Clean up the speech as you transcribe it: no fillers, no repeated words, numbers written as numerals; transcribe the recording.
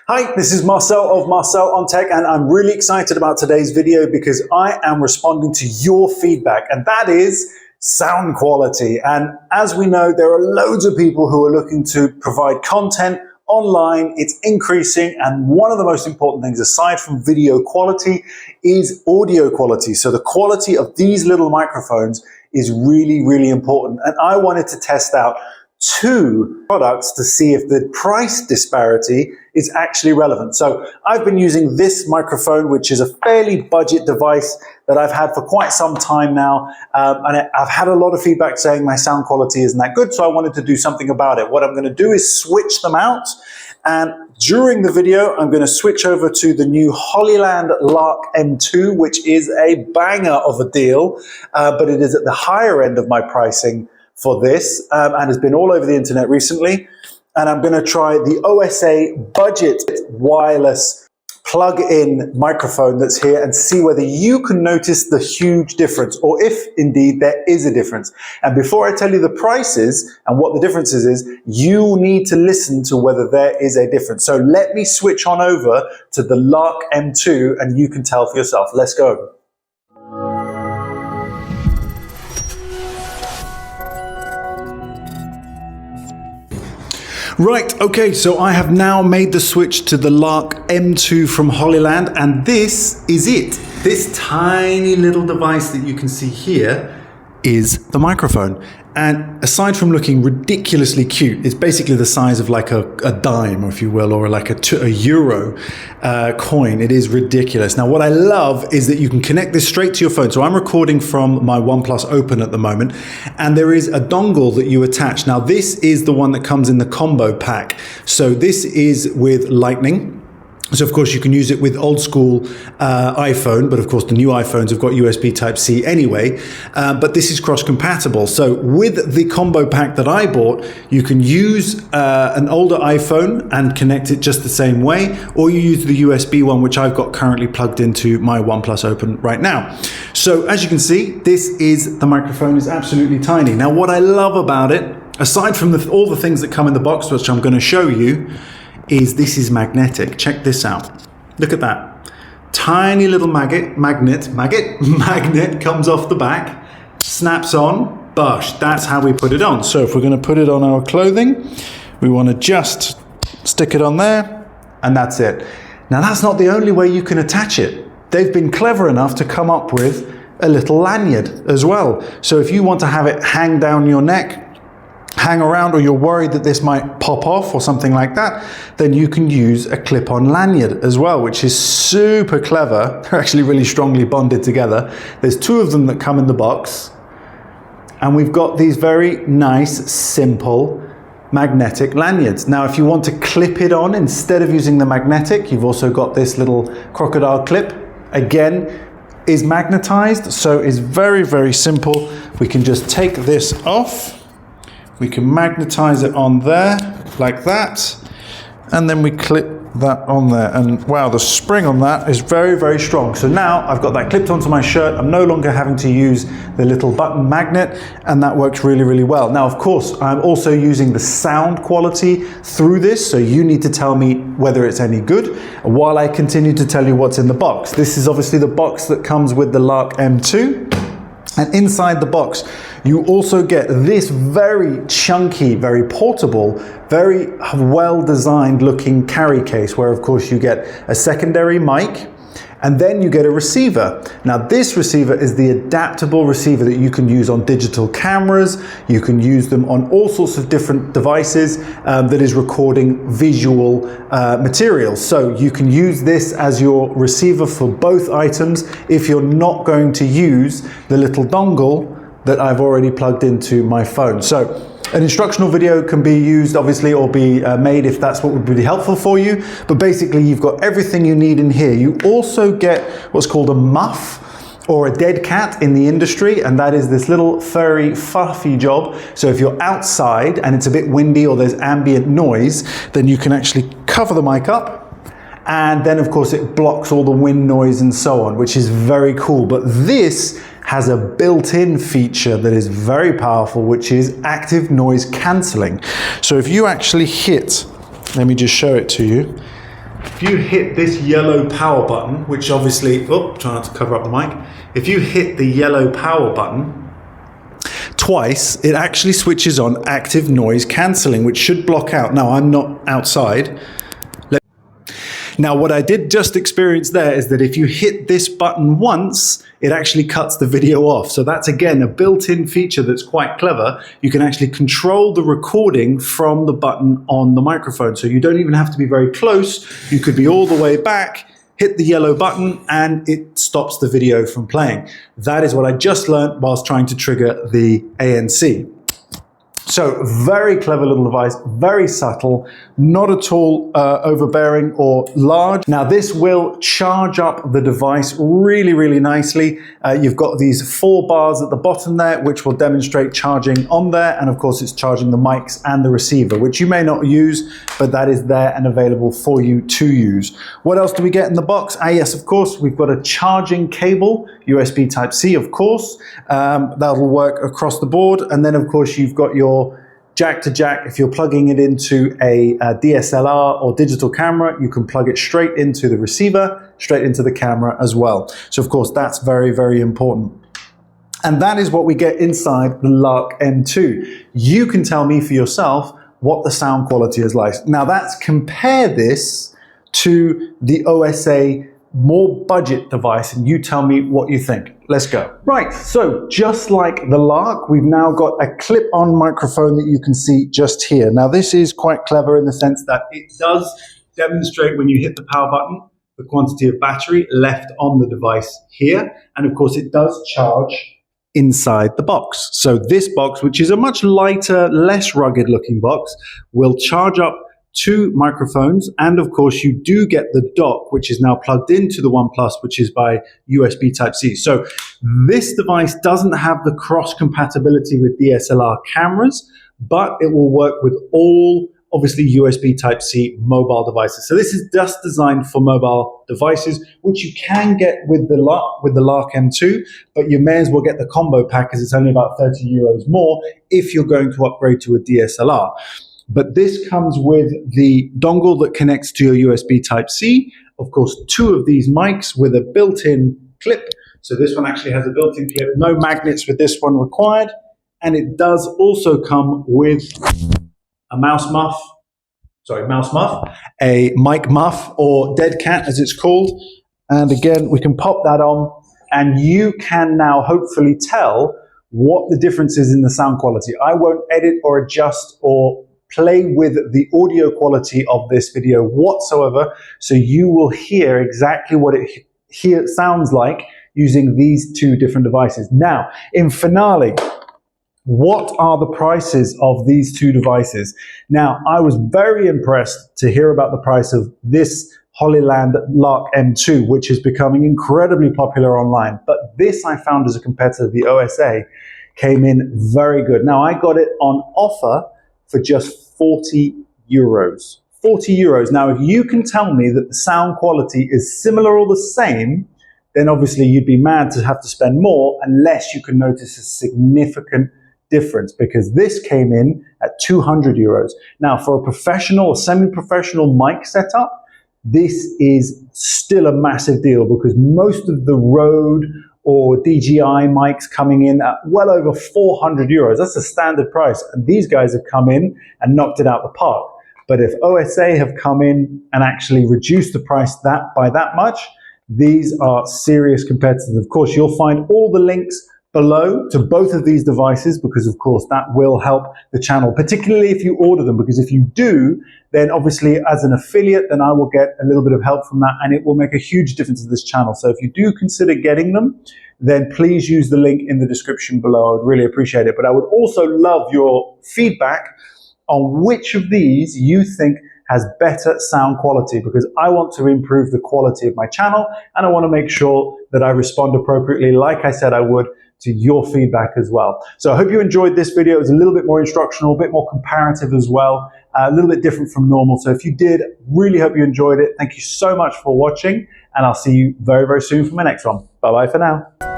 Hi, this is Marcel of Marcel On Tech, and I'm really excited about today's video because I am responding to your feedback, and that is sound quality. And as we know, there are loads of people who are looking to provide content online. It's increasing, and one of the most important things, aside from video quality, is audio quality. So the quality of these little microphones is really, really important. And I wanted to test out two products to see if the price disparity is actually relevant. So I've been using this microphone, which is a fairly budget device that I've had for quite some time now. And I've had a lot of feedback saying my sound quality isn't that good, so I wanted to do something about it. What I'm going to do is switch them out. And during the video, I'm going to switch over to the new Hollyland Lark M2, which is a banger of a deal, but it is at the higher end of my pricing for this, and has been all over the internet recently. And I'm going to try the OSA budget wireless plug-in microphone that's here and see whether you can notice the huge difference, or if indeed there is a difference. And before I tell you the prices and what the differences is, you need to listen to whether there is a difference. So let me switch on over to the Lark M2 and you can tell for yourself. Let's go. Right, okay, so I have now made the switch to the Lark M2 from Hollyland, and this is it. This tiny little device that you can see here is the microphone. And aside from looking ridiculously cute, it's basically the size of like a dime, if you will, or like a euro coin. It is ridiculous. Now, what I love is that you can connect this straight to your phone. So I'm recording from my OnePlus Open at the moment, and there is a dongle that you attach. Now, this is the one that comes in the combo pack. So this is with Lightning. So of course you can use it with old school iPhone, but of course the new iPhones have got USB Type-C anyway, but this is cross-compatible. So with the combo pack that I bought, you can use an older iPhone and connect it just the same way, or you use the USB one, which I've got currently plugged into my OnePlus Open right now. So as you can see, the microphone is absolutely tiny. Now what I love about it, aside from all the things that come in the box, which I'm going to show you, is this is magnetic. Check this out. Look at that. Tiny little magnet comes off the back, snaps on, bosh, that's how we put it on. So if we're going to put it on our clothing, we want to just stick it on there, and that's it. Now that's not the only way you can attach it. They've been clever enough to come up with a little lanyard as well. So if you want to have it hang down your neck, hang around, or you're worried that this might pop off or something like that, then you can use a clip-on lanyard as well, which is super clever. They're actually really strongly bonded together. There's two of them that come in the box, and we've got these very nice, simple magnetic lanyards. Now, if you want to clip it on instead of using the magnetic, you've also got this little crocodile clip. Again, is magnetized, so it's very, very simple. We can just take this off. We can magnetize it on there like that, and then we clip that on there, and wow, the spring on that is very, very strong. So now I've got that clipped onto my shirt. I'm no longer having to use the little button magnet, and that works really, really well. Now, of course, I'm also using the sound quality through this, so you need to tell me whether it's any good while I continue to tell you what's in the box. This is obviously the box that comes with the Lark M2. And inside the box, you also get this very chunky, very portable, very well-designed looking carry case, where of course you get a secondary mic, and then you get a receiver. Now this receiver is the adaptable receiver that you can use on digital cameras. You can use them on all sorts of different devices that is recording visual materials. So you can use this as your receiver for both items if you're not going to use the little dongle that I've already plugged into my phone. So an instructional video can be used, obviously, or be made if that's what would be helpful for you. But basically, you've got everything you need in here. You also get what's called a muff, or a dead cat in the industry, and that is this little furry, fluffy job. So if you're outside and it's a bit windy or there's ambient noise, then you can actually cover the mic up, and then of course it blocks all the wind noise and so on, which is very cool. But this has a built-in feature that is very powerful, which is active noise cancelling. So if you actually hit, let me just show it to you. if you hit this yellow power button, which obviously, oh, try not to cover up the mic. If you hit the yellow power button twice, it actually switches on active noise cancelling, which should block out. Now, I'm not outside. Now, what I did just experience there is that if you hit this button once, it actually cuts the video off. So that's, again, a built-in feature that's quite clever. You can actually control the recording from the button on the microphone. So you don't even have to be very close. You could be all the way back, hit the yellow button, and it stops the video from playing. That is what I just learned whilst trying to trigger the ANC. So very clever little device, very subtle, not at all overbearing or large. Now this will charge up the device really, really nicely. You've got these 4 bars at the bottom there, which will demonstrate charging on there. And of course it's charging the mics and the receiver, which you may not use, but that is there and available for you to use. What else do we get in the box? Yes, of course, we've got a charging cable, USB Type-C, of course. That'll work across the board. And then of course you've got your jack to jack. If you're plugging it into a DSLR or digital camera, you can plug it straight into the receiver, straight into the camera as well. So of course that's very, very important. And that is what we get inside the Lark M2. You can tell me for yourself what the sound quality is like. Now compare this to the OSA more budget device, and you tell me what you think. Let's go. Right, so just like the Lark, we've now got a clip-on microphone that you can see just here. Now this is quite clever in the sense that it does demonstrate when you hit the power button, the quantity of battery left on the device here. And of course it does charge inside the box. So this box, which is a much lighter, less rugged looking box, will charge up 2 microphones, and of course you do get the dock, which is now plugged into the OnePlus, which is by USB Type-C. So this device doesn't have the cross compatibility with DSLR cameras, but it will work with all, obviously, USB Type-C mobile devices. So this is just designed for mobile devices, which you can get with the Lark M2, but you may as well get the combo pack because it's only about 30 euros more if you're going to upgrade to a DSLR. But this comes with the dongle that connects to your USB Type-C. Of course, 2 of these mics with a built-in clip. So this one actually has a built-in clip. No magnets with this one required. And it does also come with a mouse muff, a mic muff, or dead cat as it's called. And again, we can pop that on, and you can now hopefully tell what the difference is in the sound quality. I won't edit or adjust or play with the audio quality of this video whatsoever, so you will hear exactly what it sounds like using these 2 different devices. Now, in finale, what are the prices of these 2 devices? Now, I was very impressed to hear about the price of this Hollyland Lark M2, which is becoming incredibly popular online. But this I found as a competitor, the OSA, came in very good. Now, I got it on offer for just 40 euros. 40 euros. Now, if you can tell me that the sound quality is similar or the same, then obviously you'd be mad to have to spend more unless you can notice a significant difference, because this came in at 200 euros. Now, for a professional or semi-professional mic setup, this is still a massive deal because most of the Rode or DJI mics coming in at well over 400 euros. That's a standard price. And these guys have come in and knocked it out the park. But if OSA have come in and actually reduced the price by that much, these are serious competitors. Of course, you'll find all the links below to both of these devices because, of course, that will help the channel, particularly if you order them, because if you do, then obviously as an affiliate, then I will get a little bit of help from that and it will make a huge difference to this channel. So if you do consider getting them, then please use the link in the description below. I would really appreciate it. But I would also love your feedback on which of these you think has better sound quality, because I want to improve the quality of my channel and I want to make sure that I respond appropriately, like I said I would, to your feedback as well. So I hope you enjoyed this video. It was a little bit more instructional, a bit more comparative as well, a little bit different from normal. So if you did, really hope you enjoyed it. Thank you so much for watching, and I'll see you very, very soon for my next one. Bye-bye for now.